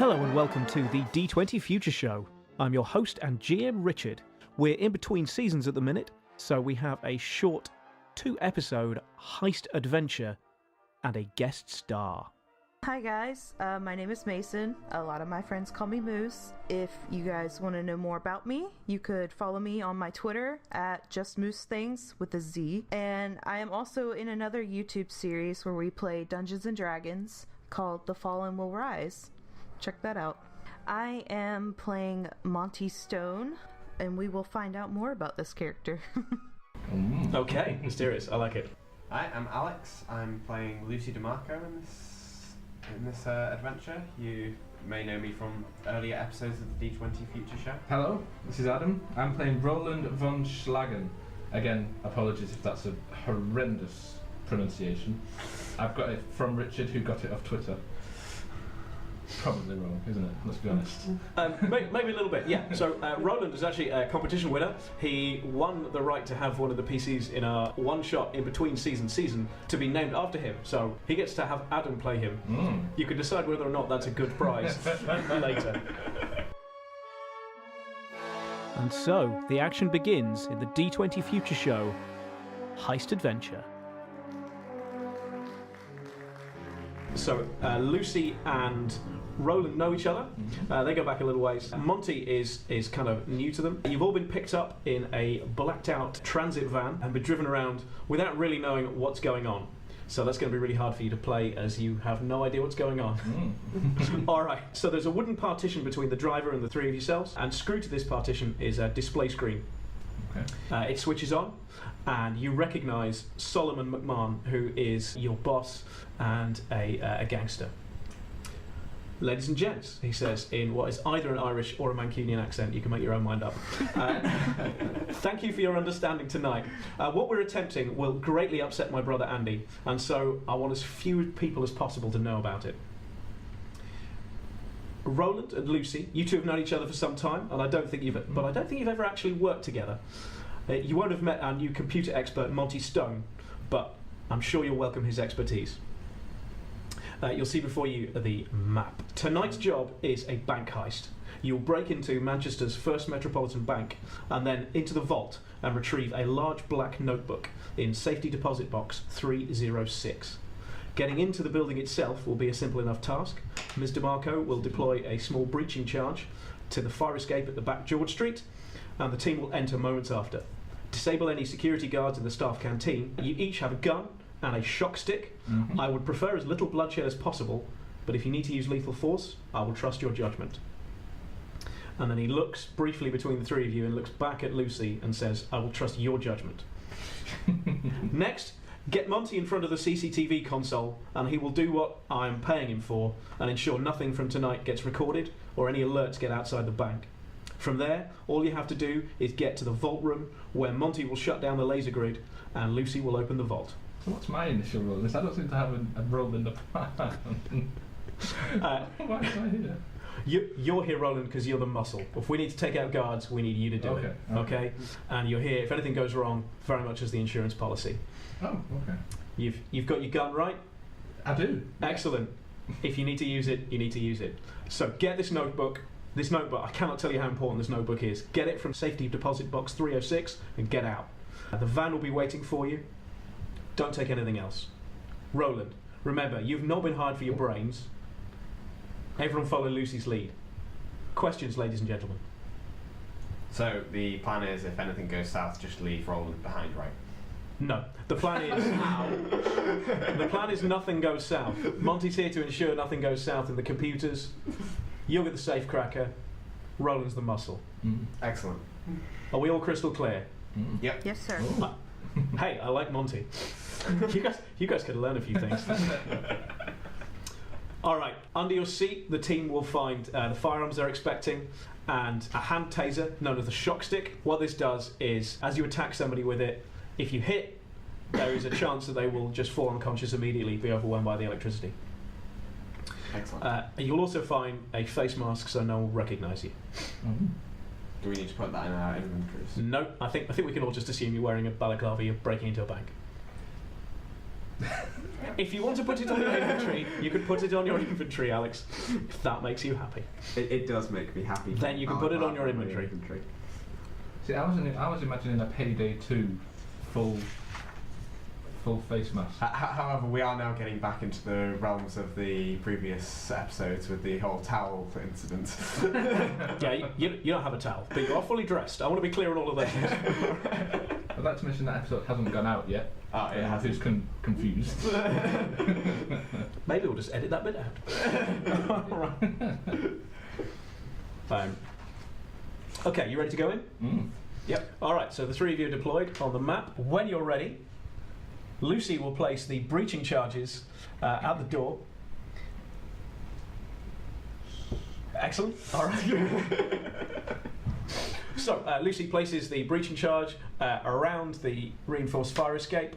Hello and welcome to the D20 Future Show. I'm your host and GM Richard. We're in between seasons at the minute, so we have a short 2-episode heist adventure and a guest star. Hi guys, my name is Mason. A lot of my friends call me Moose. If you guys want to know more about me, you could follow me on my Twitter at JustMooseThings with a Z. And I am also in another YouTube series where we play Dungeons & Dragons called The Fallen Will Rise. Check that out. I am playing Monty Stone, and we will find out more about this character. Okay, mysterious. I like it. Hi, I'm Alex. I'm playing Lucy DeMarco in this adventure. You may know me from earlier episodes of the D20 Future Show. Hello, this is Adam. I'm playing Roland von Schlagen. Again, apologies if that's a horrendous pronunciation. I've got it from Richard, who got it off Twitter. Probably wrong, isn't it? Let's be honest. Maybe a little bit, yeah. So Roland is actually a competition winner. He won the right to have one of the PCs in a one-shot in between season to be named after him. So he gets to have Adam play him. You can decide whether or not that's a good prize later. And so the action begins in the D20 Future Show Heist Adventure. So Lucy and Roland know each other. They go back a little ways. Monty is kind of new to them. You've all been picked up in a blacked out transit van and been driven around without really knowing what's going on. So that's going to be really hard for you to play as you have no idea what's going on. Alright, so there's a wooden partition between the driver and the three of yourselves, and screwed to this partition is a display screen. Okay. It switches on, and you recognise Solomon McMahon, who is your boss and a gangster. Ladies and gents, he says in what is either an Irish or a Mancunian accent. You can make your own mind up. Thank you for your understanding tonight. What we're attempting will greatly upset my brother Andy, and so I want as few people as possible to know about it. Roland and Lucy, you two have known each other for some time, and I don't think you've ever actually worked together. You won't have met our new computer expert Monty Stone, but I'm sure you'll welcome his expertise. You'll see before you the map. Tonight's job is a bank heist. You'll break into Manchester's First Metropolitan Bank and then into the vault and retrieve a large black notebook in safety deposit box 306. Getting into the building itself will be a simple enough task. Ms. DeMarco will deploy a small breaching charge to the fire escape at the back George Street, and the team will enter moments after. Disable any security guards in the staff canteen. You each have a gun and a shock stick. I would prefer as little bloodshed as possible, but if you need to use lethal force, I will trust your judgment. And then he looks briefly between the three of you and looks back at Lucy and says, I will trust your judgment. Next, get Monty in front of the CCTV console, and he will do what I'm paying him for and ensure nothing from tonight gets recorded or any alerts get outside the bank. From there, all you have to do is get to the vault room where Monty will shut down the laser grid and Lucy will open the vault. So what's my initial role in this? I don't seem to have a role in the plan. Why am I here? You're here, Roland, because you're the muscle. If we need to take out guards, we need you to do it. Okay? And you're here, if anything goes wrong, very much as the insurance policy. Oh, okay. You've got your gun, right? I do. Excellent. If you need to use it, you need to use it. So get this notebook. This notebook, I cannot tell you how important this notebook is. Get it from safety deposit box 306 and get out. The van will be waiting for you. Don't take anything else. Roland, remember, you've not been hired for your brains. Everyone follow Lucy's lead. Questions, ladies and gentlemen? So the plan is, if anything goes south, just leave Roland behind, right? No. The plan is nothing goes south. Monty's here to ensure nothing goes south in the computers. You'll get the safe cracker. Roland's the muscle. Excellent. Are we all crystal clear? Yep. Yes, sir. Hey, I like Monty. You guys could learn a few things. Alright, under your seat, the team will find the firearms they're expecting and a hand taser known as the shock stick. What this does is, as you attack somebody with it, if you hit, there is a chance that they will just fall unconscious immediately, be overwhelmed by the electricity. Excellent. You'll also find a face mask so no one will recognise you. Do we need to put that in our inventories? No, I think we can all just assume you're wearing a balaclava, you're breaking into a bank. If you want to put it on your inventory, you can put it on your inventory, Alex, if that makes you happy. It does make me happy. Then you can put it on your inventory. See, I was imagining a Payday 2 full face mask. However, we are now getting back into the realms of the previous episodes with the whole towel incident. Yeah, you don't have a towel, but you are fully dressed. I want to be clear on all of this. I'd like to mention that episode hasn't gone out yet. Who's confused. Maybe we'll just edit that bit out. Okay, you ready to go in? Yep. Alright, so the three of you are deployed on the map. When you're ready, Lucy will place the breaching charges at the door. Excellent. Alright. So, Lucy places the breaching charge around the reinforced fire escape.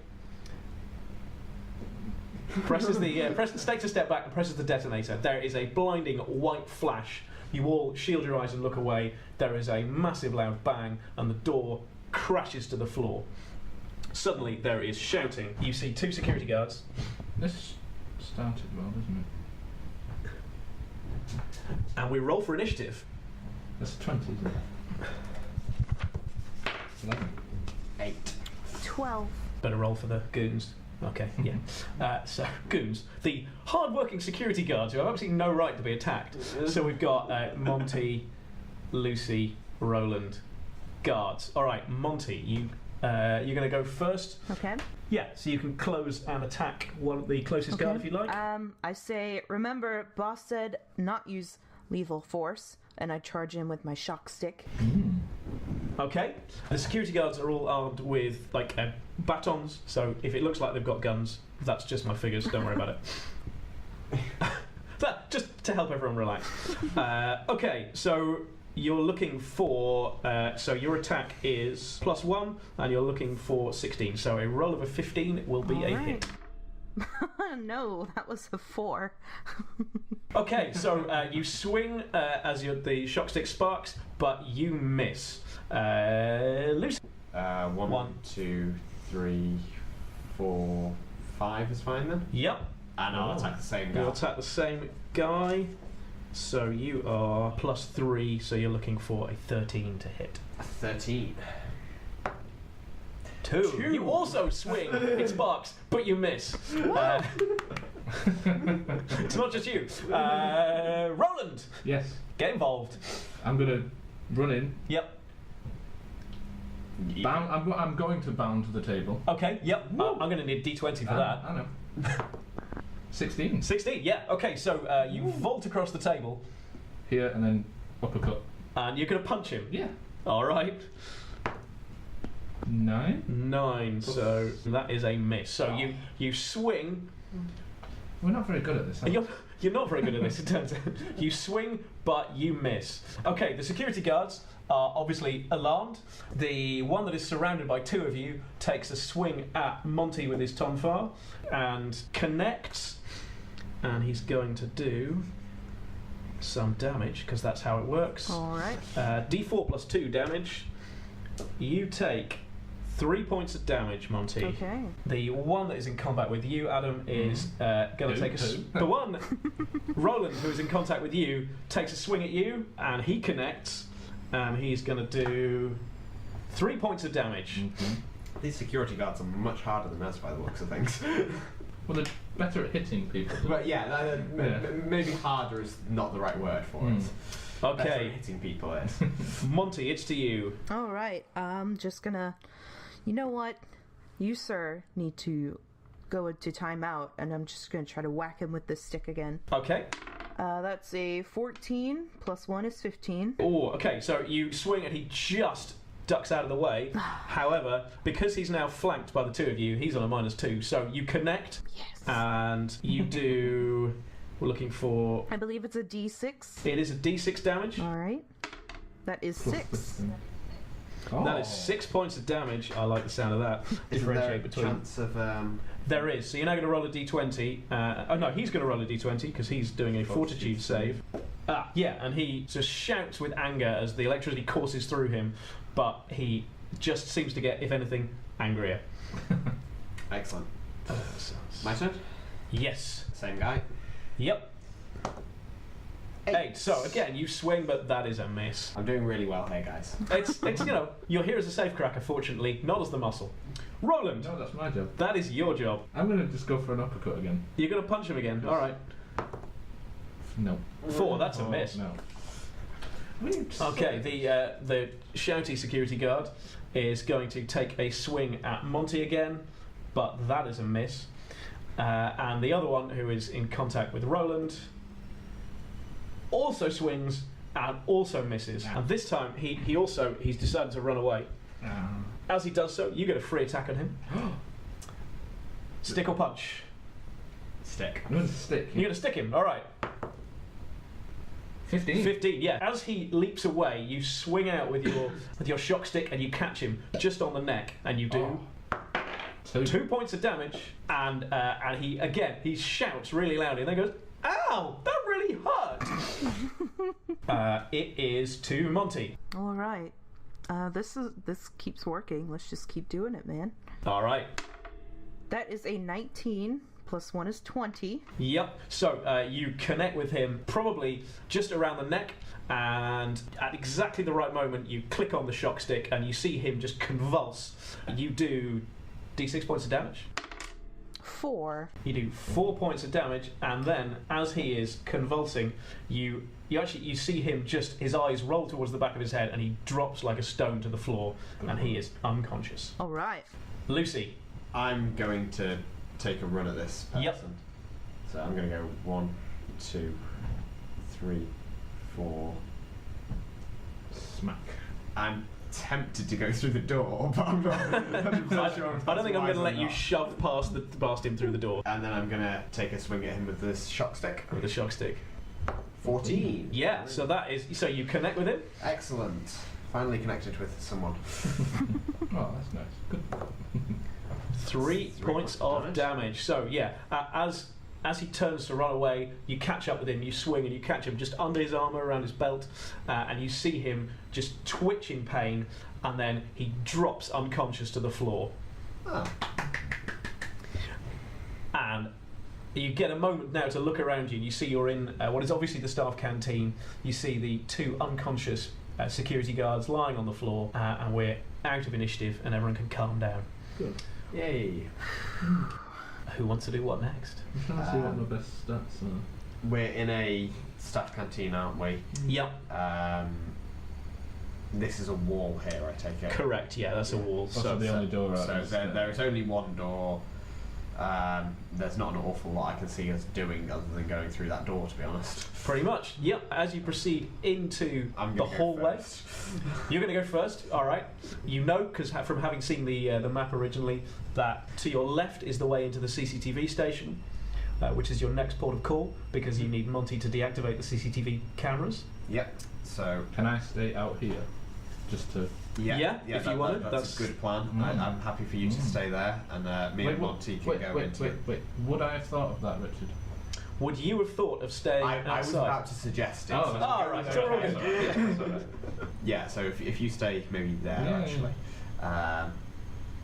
Takes a step back and presses the detonator. There is a blinding white flash. You all shield your eyes and look away. There is a massive loud bang and the door crashes to the floor. Suddenly there is shouting. You see two security guards. This started well, doesn't it? And we roll for initiative. That's 20, isn't it? 11. 8. 12. Better roll for the goons. Okay, yeah. So, goons. The hard-working security guards who have absolutely no right to be attacked. So we've got Monty, Lucy, Roland, guards. All right, Monty, you're going to go first. Okay. Yeah, so you can close and attack the closest guard if you like. I say, remember, boss said not use lethal force, and I charge in with my shock stick. Okay. The security guards are all armed with batons, so if it looks like they've got guns, that's just my figures. Don't worry about it. Just to help everyone relax. Okay, so you're looking for. So your attack is +1, and you're looking for 16. So a roll of a 15 will be a hit. No, that was a 4. Okay, so you swing as the shock stick sparks, but you miss. Lucy. 1, 2, 3, 4, 5 is fine then? Yep. And I'll attack the same guy. You'll attack the same guy. So you are +3, so you're looking for a 13 to hit. 13. 2. You also swing. It sparks, but you miss. It's not just you. Roland. Yes. Get involved. I'm going to run in. Yep. I'm going to bound the table. Okay, yep. I'm going to need D20 for that. I know. 16. 16, yeah. Okay, so you vault across the table. Here and then uppercut. And you're going to punch him? Yeah. All right. 9. 9, so that is a miss. So you swing. We're not very good at this, are we? You're not very good at this, it turns out. You swing, but you miss. Okay, the security guards are obviously alarmed. The one that is surrounded by 2 of you takes a swing at Monty with his tonfar and connects. And he's going to do some damage, because that's how it works. All right. D4 plus 2 damage. You take 3 points of damage, Monty. Okay. The one that is in combat with you, Adam, is going to take the one, Roland, who is in contact with you, takes a swing at you, and he connects, and he's going to do 3 points of damage. Mm-hmm. These security guards are much harder than us by the looks of things. Well, they're better at hitting people. But yeah, maybe harder is not the right word for it. Okay. Better at hitting people is. Monty, it's to you. All right. I'm just gonna. You know what? You, sir, need to go into timeout, and I'm just gonna try to whack him with this stick again. Okay. That's a 14 plus 1 is 15. Oh, okay. So you swing, and he just ducks out of the way. However, because he's now flanked by the 2 of you, he's on a -2. So you connect. Yes. And you do. We're looking for. I believe it's a D6. It is a D6 damage. All right. That is 6. Oh. That is 6 points of damage. I like the sound of that. Differentiate between. Chance of There is. So you're now going to roll a D20. Oh no, he's going to roll a D20 because he's doing a fortitude save. Yeah, and he just shouts with anger as the electricity courses through him, but he just seems to get, if anything, angrier. Excellent. My turn? Yes. Same guy. Yep. 8. So again, you swing, but that is a miss. I'm doing really well here, guys. It's you're here as a safecracker, fortunately, not as the muscle. Roland, No, that's my job. that is your job. I'm going to just go for an uppercut again. You're going to punch him again. All right. No. 4. That's a Oh, miss. No. Okay. The shouty security guard is going to take a swing at Monty again, but that is a miss. And the other one, who is in contact with Roland, also swings and also misses. And this time he's decided to run away. As he does so, you get a free attack on him. Stick or punch? Stick. I'm going to stick. You're going to stick him. All right. 15. 15. Yeah. As he leaps away, you swing out with your shock stick and you catch him just on the neck, and you do. 2 points of damage, and he shouts really loudly, and then goes, "Ow! That really hurt." It is to Monty. All right. This keeps working. Let's just keep doing it, man. All right. That is a 19 plus 1 is 20. Yep. So you connect with him, probably just around the neck, and at exactly the right moment, you click on the shock stick, and you see him just convulse. You do D6 points of damage. 4. You do 4 points of damage, and then as he is convulsing, you see him just, his eyes roll towards the back of his head, and he drops like a stone to the floor, and he is unconscious. All right. Lucy. I'm going to take a run at this person. Yep. So I'm going to go 1, 2, 3, 4. Smack. I'm tempted to go through the door, but I'm not 100% sure if I don't think I'm going wise to or let you not. shove past him through the door And then I'm going to take a swing at him with this shock stick. with the shock stick. 14. Yeah, so so you connect with him. Excellent. Finally connected with someone. Oh, that's nice. Good. 3 points of damage. So yeah, as he turns to run away, you catch up with him, you swing, and you catch him just under his armour, around his belt, and you see him just twitch in pain, and then he drops unconscious to the floor. Oh. And you get a moment now to look around you, and you see you're in what is obviously the staff canteen. You see the 2 unconscious security guards lying on the floor, and we're out of initiative, and everyone can calm down. Good. Yay. Who wants to do what next? I'm trying to see what my best stats are. We're in a staff canteen, aren't we? Yep. This is a wall here, I take it. Correct, yeah, that's a wall. So the only door out So is there is only one door. There's not an awful lot I can see us doing other than going through that door, to be honest. Pretty much, yep. As you proceed into I'm the gonna go hallway, first. you're going to go first, alright. You know, because from having seen the map originally, that to your left is the way into the CCTV station, which is your next port of call, because you need Monty to deactivate the CCTV cameras. Yep. So Can I stay out here? Just to... Yeah, if you wanted, that's that's- a good plan. I'm happy for you to stay there, and me and Monty can go into. Wait. Would I have thought of that, Richard? Would you have thought of staying I was outside? about to suggest it. Oh, so- Oh, right, so we're all good. Yeah, so if you stay maybe there Yeah, actually,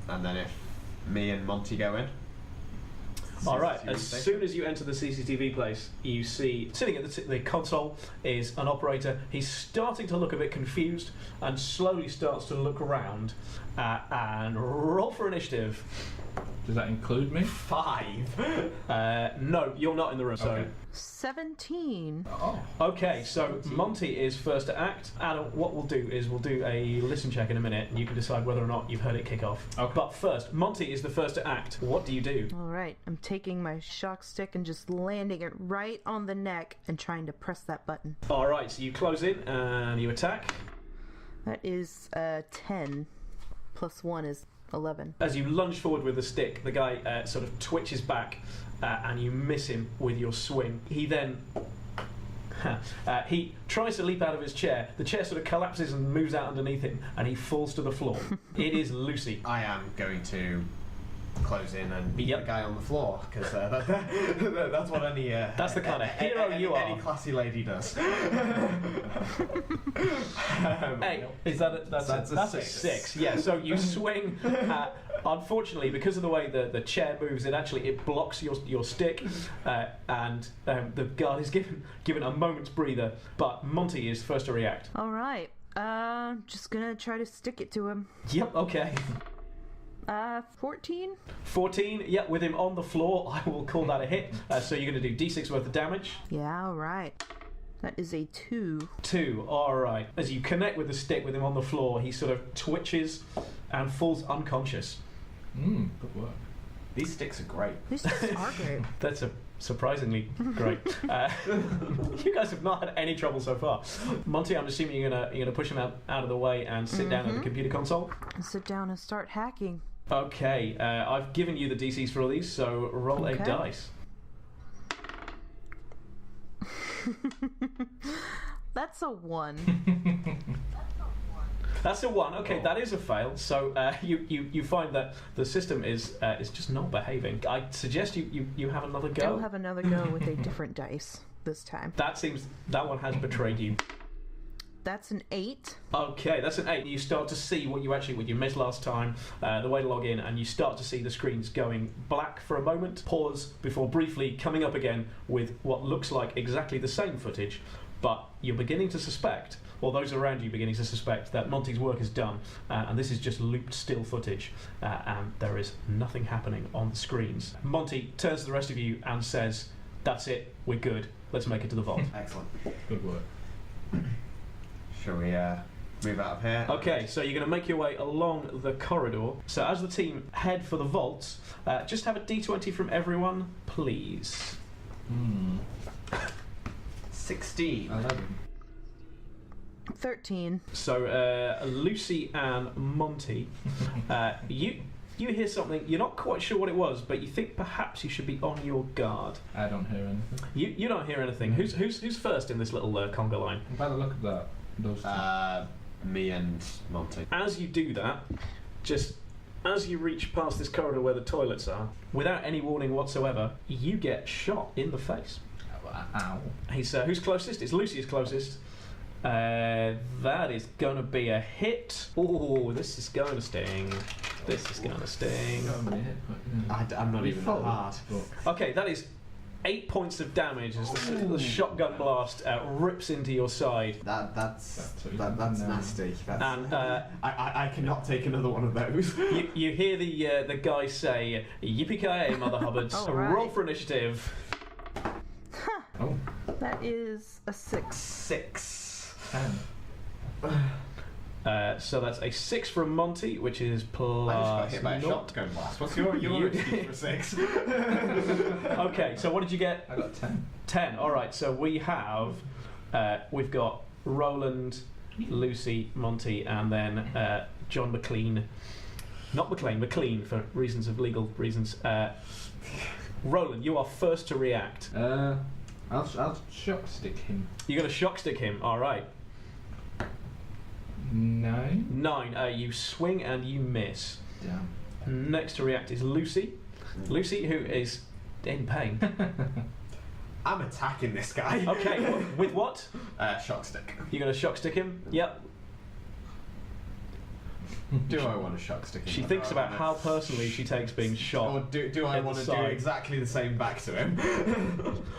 and then if me and Monty go in. Alright, CCTV as station. soon as you enter the CCTV place, you see, sitting at the console is an operator. He's starting to look a bit confused and slowly starts to look around and roll for initiative. Does that include me? 5. No, you're not in the room. Okay. 17. Oh. Okay, so Monty is first to act, and what we'll do is we'll do a listen check in a minute, and you can decide whether or not you've heard it kick off. Okay. But first, Monty is the first to act. What do you do? All right. I'm taking my shock stick and just landing it right on the neck and trying to press that button. Alright, so you close in and you attack. That is 10 plus 1 is 11. As you lunge forward with the stick, the guy sort of twitches back and you miss him with your swing. He then he tries to leap out of his chair. The chair sort of collapses and moves out underneath him, and he falls to the floor. It is Lucy. I am going to close in and beat the guy on the floor, because that's what any that's the kind of hero you are. Any classy lady does. Hey, is that's a 6? Yeah. So you swing. Unfortunately, because of the way the chair moves, it blocks your stick, and the guard is given a moment's breather. But Monty is first to react. All right. Just gonna try to stick it to him. Yep. Okay. 14? 14, yeah, with him on the floor, I will call that a hit. So you're going to do d6 worth of damage. Yeah, alright. That is a 2. 2, alright. As you connect with the stick with him on the floor, he sort of twitches and falls unconscious. Good work. These sticks are great. These sticks are great. That's surprisingly great. You guys have not had any trouble so far. Monty, I'm assuming you're gonna push him out of the way and sit down at the computer console. Sit down and start hacking. Okay, I've given you the DCs for all these, so roll a dice. That's a 1. That's a 1. Okay, that is a fail. So you find that the system is just not behaving. I suggest you have another go. I'll have another go with a different dice this time. That one has betrayed you. That's an 8. Okay, that's an 8. You start to see what you missed last time, the way to log in, and you start to see the screens going black for a moment, pause before briefly coming up again with what looks like exactly the same footage, but you're beginning to suspect, or those around you beginning to suspect, that Monty's work is done, and this is just looped still footage, and there is nothing happening on the screens. Monty turns to the rest of you and says, "That's it, we're good. Let's make it to the vault." Excellent. Good work. Shall we move out of here? Okay, so you're going to make your way along the corridor. So as the team head for the vaults, just have a d20 from everyone, please. 16. 11. 13. So Lucy and Monty, you hear something. You're not quite sure what it was, but you think perhaps you should be on your guard. I don't hear anything. You don't hear anything. Who's first in this little conga line? By the look of that, those two. Me and Monty. As you do that, just as you reach past this corridor where the toilets are, without any warning whatsoever, you get shot in the face. Ow. Who's closest? It's Lucy is closest. That is going to be a hit. Oh, this is going to sting. This is going to sting. I'm not even that hard. Okay, that is 8 points of damage as the shotgun blast rips into your side. That's nasty. And I cannot take another one of those. you hear the guy say, "Yippee-ki-yay, Mother Hubbards!" Right. Roll for initiative. Oh. That is a 6. 6. 10. So that's a 6 from Monty, which is plus. I just got hit by a 0. shotgun blast. What's your excuse for 6? Okay, so what did you get? I got 10. 10. All right. So we've got Roland, Lucy, Monty, and then John McLean. Not McLean for legal reasons. Roland, you are first to react. I'll shock stick him. You're going to shock stick him. All right. 9. 9. You swing and you miss. Damn. Next to react is Lucy. Lucy, who is in pain. I'm attacking this guy. Okay, with what? Shock stick. You're going to shock stick him? Yep. Do I want to shock stick him? She thinks about how personally she takes being shot. Or do I want to do exactly the same back to him?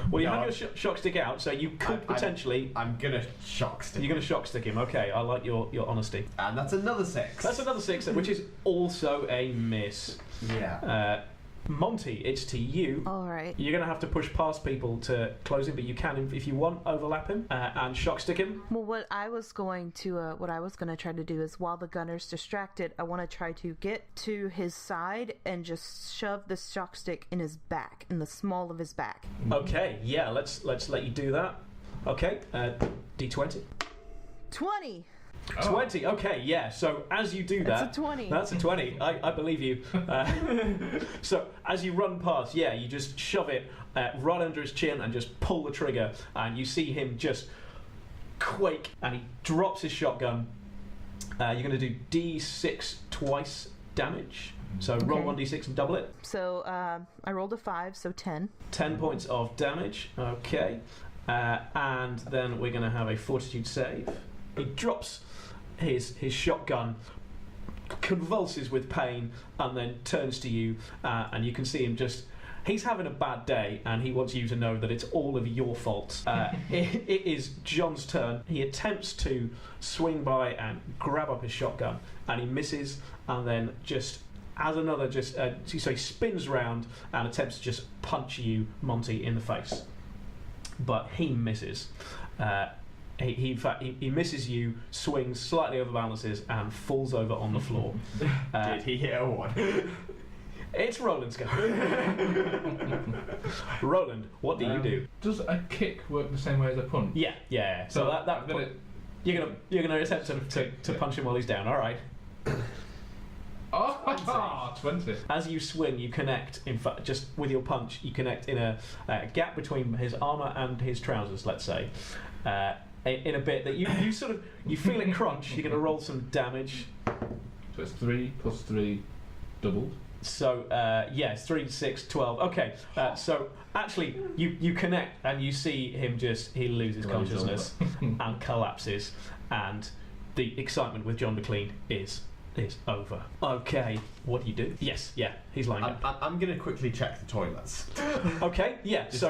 Well, you have your shock stick out, so you could potentially. I'm gonna shock stick. You're going to shock stick him. Okay, I like your honesty. And that's another 6. That's another 6, which is also a miss. Yeah. Monty, it's to you. All right. You're going to have to push past people to close him, but you can, if you want, overlap him and shock stick him. Well, what I was going to try to do is, while the gunner's distracted, I want to try to get to his side and just shove the shock stick in his back, in the small of his back. Okay, yeah, let's let you do that. Okay, D20. 20. 20. Okay, yeah. So as you do that, That's a 20. That's a 20. I believe you. So as you run past, yeah, you just shove it right under his chin and just pull the trigger, and you see him just quake, and he drops his shotgun. You're going to do D6 twice damage. So roll 1d6 and double it. So I rolled a 5, so 10. 10 points of damage. Okay. And then we're going to have a fortitude save. He drops his shotgun, convulses with pain, and then turns to you, and you can see him just... He's having a bad day, and he wants you to know that it's all of your fault. It is John's turn. He attempts to swing by and grab up his shotgun, and he misses, and then just... As another, so he spins round and attempts to just punch you, Monty, in the face. But he misses. In fact, he misses you, swings, slightly overbalances, and falls over on the floor. Did he hit a 1? It's Roland's go. Roland, what do you do? Does a kick work the same way as a punch? Yeah. So that you're gonna attempt to punch him while he's down. All right. Oh, 20. As you swing, you connect. In fact, just with your punch, you connect in a gap between his armour and his trousers. Let's say, in a bit that you sort of feel it crunch. You're going to roll some damage. So it's 3 plus 3 doubled. So it's 3, 6, 12. Okay. So actually, you connect and you see him he loses consciousness and collapses, and the excitement with John McLean is over. Okay, what do you do? Yes, he's lying down. I'm going to quickly check the toilets. Okay, yeah. Just so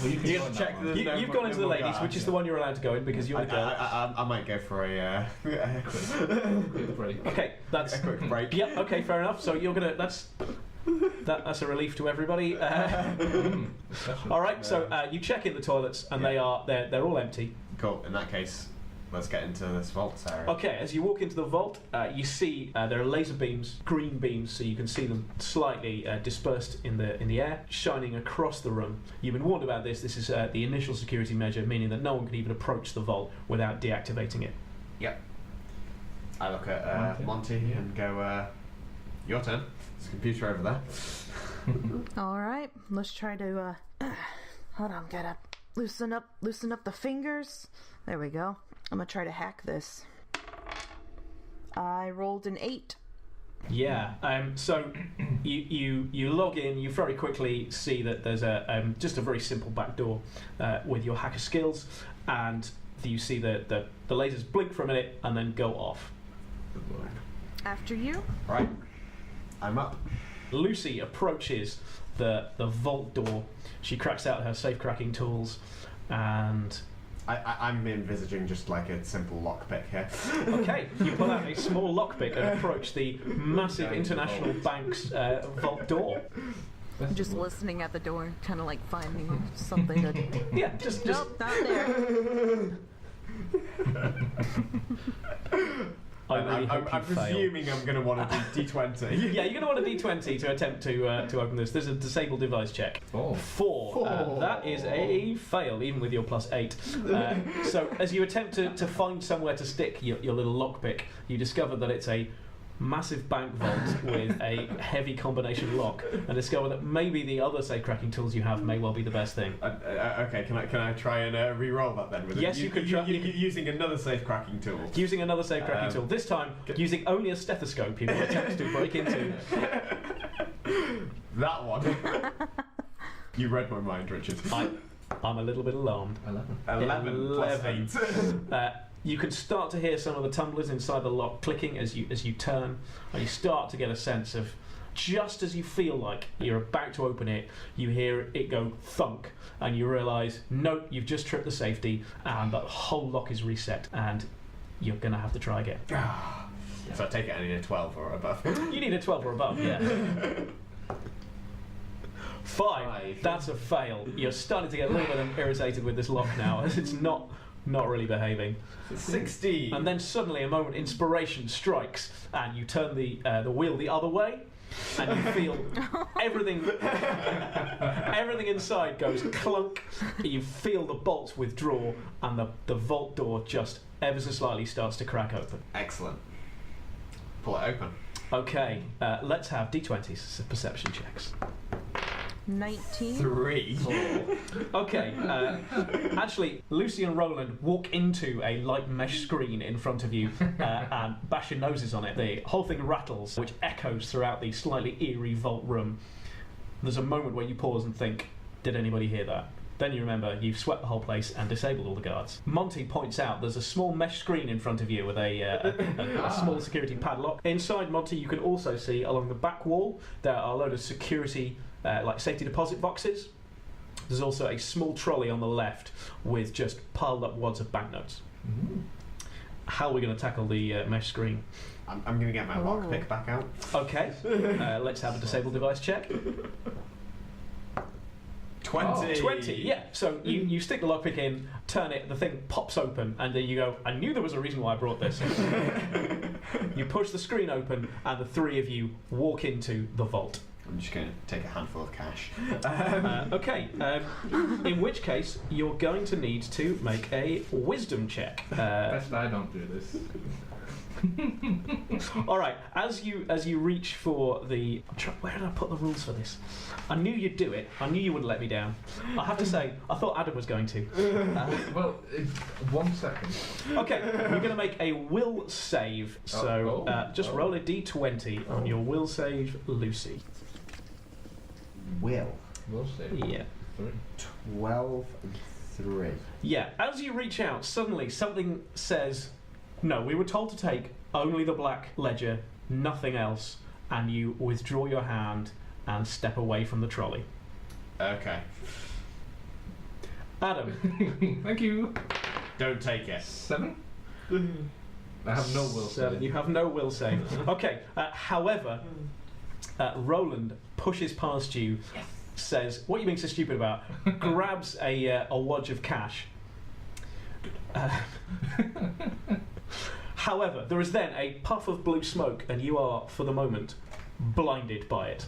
you can check. You've gone into the ladies, which is the one you're allowed to go in because you're the girl. I might go for a Quick break. Okay, that's a quick break. Yep. Okay, fair enough. So you're gonna. That's a relief to everybody. All right. So you check in the toilets, and they're all empty. Cool. In that case, let's get into this vault area. Okay, as you walk into the vault, you see there are laser beams, green beams, so you can see them slightly dispersed in the air, shining across the room. You've been warned about this. This is the initial security measure, meaning that no one can even approach the vault without deactivating it. Yep. I look at Monty and go, your turn. There's a computer over there. All right, let's try to. Hold on, gotta loosen up the fingers. There we go. I'm gonna try to hack this. I rolled an 8. Yeah. So you log in. You very quickly see that there's just a very simple back door with your hacker skills, and you see the lasers blink for a minute and then go off. After you. Right. I'm up. Lucy approaches the vault door. She cracks out her safe cracking tools, and I'm envisaging just like a simple lockpick here. Okay, you pull out a small lockpick and approach the massive international bank's vault door. I'm just listening at the door, kind of like finding something to. Yeah, just. Nope, not there. I'm presuming I'm going to want a D20. Yeah, you're going to want a D20 to attempt to open this. There's a disable device check. 4. That is a fail, even with your +8. So as you attempt to find somewhere to stick your little lockpick, you discover that it's a massive bank vault with a heavy combination lock, and discover that maybe the other safe cracking tools you have may well be the best thing. Okay, can I try and re-roll that then? Yes, you could try. Using another safe cracking tool. Using another safe cracking tool. This time, using only a stethoscope you will attempt to break into. That one. You read my mind, Richard. I'm a little bit alarmed. 11 plus 8. You can start to hear some of the tumblers inside the lock clicking as you turn, and you start to get a sense of, just as you feel like you're about to open it, you hear it go thunk, and you realise, nope, you've just tripped the safety, and the whole lock is reset, and you're going to have to try again. So I take it I need a 12 or above. You need a 12 or above, yeah. 5. That's a fail. You're starting to get a little bit irritated with this lock now, as it's not really behaving. 16. And then suddenly a moment inspiration strikes, and you turn the wheel the other way, and you feel everything inside goes clunk. You feel the bolts withdraw, and the vault door just ever so slightly starts to crack open. Excellent. Pull it open. Okay, let's have D20s, perception checks. 19. 3. Okay, actually, Lucy and Roland walk into a light mesh screen in front of you and bash your noses on it. The whole thing rattles, which echoes throughout the slightly eerie vault room. There's a moment where you pause and think, did anybody hear that? Then you remember you've swept the whole place and disabled all the guards. Monty points out there's a small mesh screen in front of you with a small security padlock. Inside, Monty, you can also see along the back wall there are a load of security, like safety deposit boxes. There's also a small trolley on the left with just piled up wads of banknotes. How are we going to tackle the mesh screen? I'm going to get my lockpick back out. Okay, let's have a disabled device check. 20. 20, yeah. So you stick the lockpick in, turn it, the thing pops open, and then you go, I knew there was a reason why I brought this. You push the screen open, and the three of you walk into the vault. I'm just going to take a handful of cash. Okay, in which case, you're going to need to make a wisdom check. Best I don't do this. All right, as you reach for the... Where did I put the rules for this? I knew you'd do it. I knew you wouldn't let me down. I have to say, I thought Adam was going to. Well, 1 second. Okay, you're going to make a will save. So just roll a d20 on your will save, Lucy. Will. We'll see. Yeah. 12, 3. Yeah, as you reach out, suddenly something says, no, we were told to take only the black ledger, nothing else, and you withdraw your hand and step away from the trolley. Okay. Adam. Thank you. Don't take it. 7? I have no will Seven. save. You have no will save. Okay, however, Roland pushes past you, says, what are you being so stupid about? Grabs a wad of cash. However, there is then a puff of blue smoke, and you are, for the moment, blinded by it.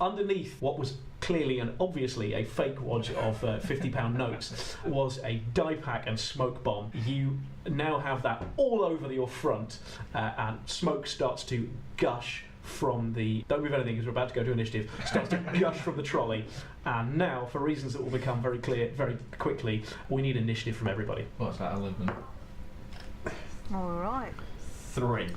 Underneath what was clearly and obviously a fake wad of £50 notes was a die pack and smoke bomb. You now have that all over your front, and smoke starts to gush from the... Don't move anything because we're about to go to initiative. Starts to gush from the trolley. And now, for reasons that will become very clear very quickly, we need initiative from everybody. What's that, 11? Alright. 3.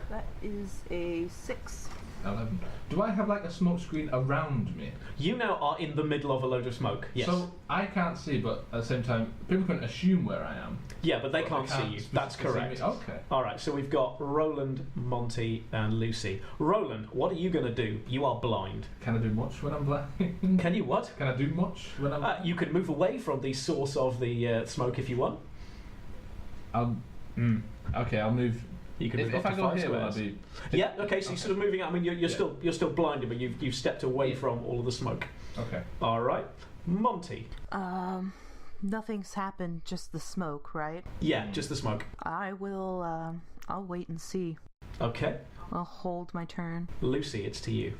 That is a 6. 11. Do I have like a smoke screen around me? You now are in the middle of a load of smoke. Yes. So I can't see, but at the same time, people can assume where I am. Yeah, but they can't see you. That's specifically correct. see me. Okay. All right, so we've got Roland, Monty, and Lucy. Roland, what are you going to do? You are blind. Can I do much when I'm blind? Can you what? Can I do much when I'm blind? You could move away from the source of the smoke if you want. Okay, I'll move. You can move If up I to go 5 here, will I squares. be? Yeah. Okay. So you're sort of moving out. I mean, you're still blinded, but you've stepped away from all of the smoke. Okay. All right, Monty. Nothing's happened, just the smoke, right? Yeah, just the smoke. I will, I'll wait and see. Okay, I'll hold my turn. Lucy, it's to you.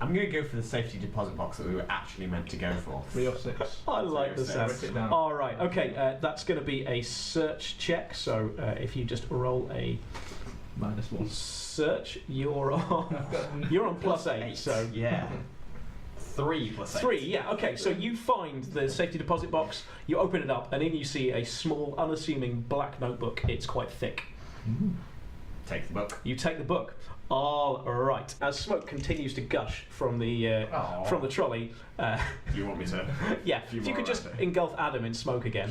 I'm going to go for the safety deposit box that we were actually meant to go for. 3 or 6. I like the sound. Write it down. All right. Okay. That's going to be a search check. So if you just roll a -1. search, you're on plus 8. So Yeah. 3 plus 8. 3. Yeah. Okay. So you find the safety deposit box. You open it up, and in you see a small, unassuming black notebook. It's quite thick. Take the book. You take the book. All right. As smoke continues to gush from the trolley, You want me to? yeah. If you could just engulf Adam in smoke again.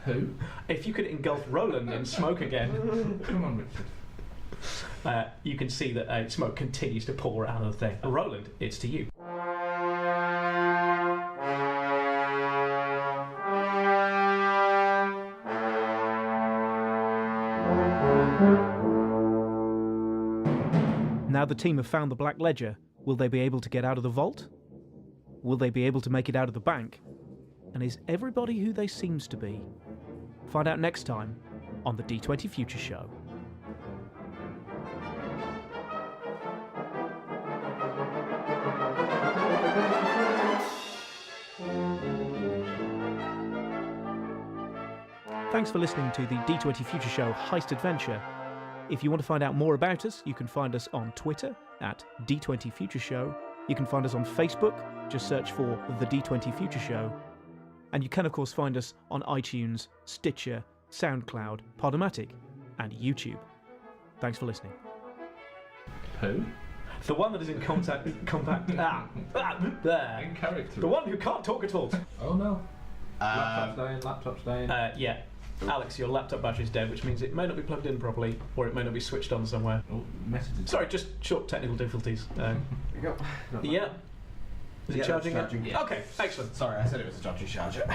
Who? If you could engulf Roland in smoke again, Come on, Richard. you can see that smoke continues to pour out of the thing. Roland, it's to you. Now the team have found the Black Ledger, will they be able to get out of the vault? Will they be able to make it out of the bank? And is everybody who they seems to be? Find out next time on the D20 Future Show. Thanks for listening to the D20 Future Show Heist Adventure. If you want to find out more about us, you can find us on Twitter at D20 Future Show You can find us on Facebook, just search for The D20 Future Show. And you can, of course, find us on iTunes, Stitcher, SoundCloud, Podomatic, and YouTube. Thanks for listening. Who? The one that is in compact. There. In character. The one who can't talk at all. Oh no. Laptop's dying. Yeah. Alex, your laptop battery's dead, which means it may not be plugged in properly, or it may not be switched on somewhere. Oh, messages. Sorry, just short technical difficulties. There you go. Yeah. Is it charging? Charging. Yeah. Okay, excellent. Sorry, I said it was a dodgy charger.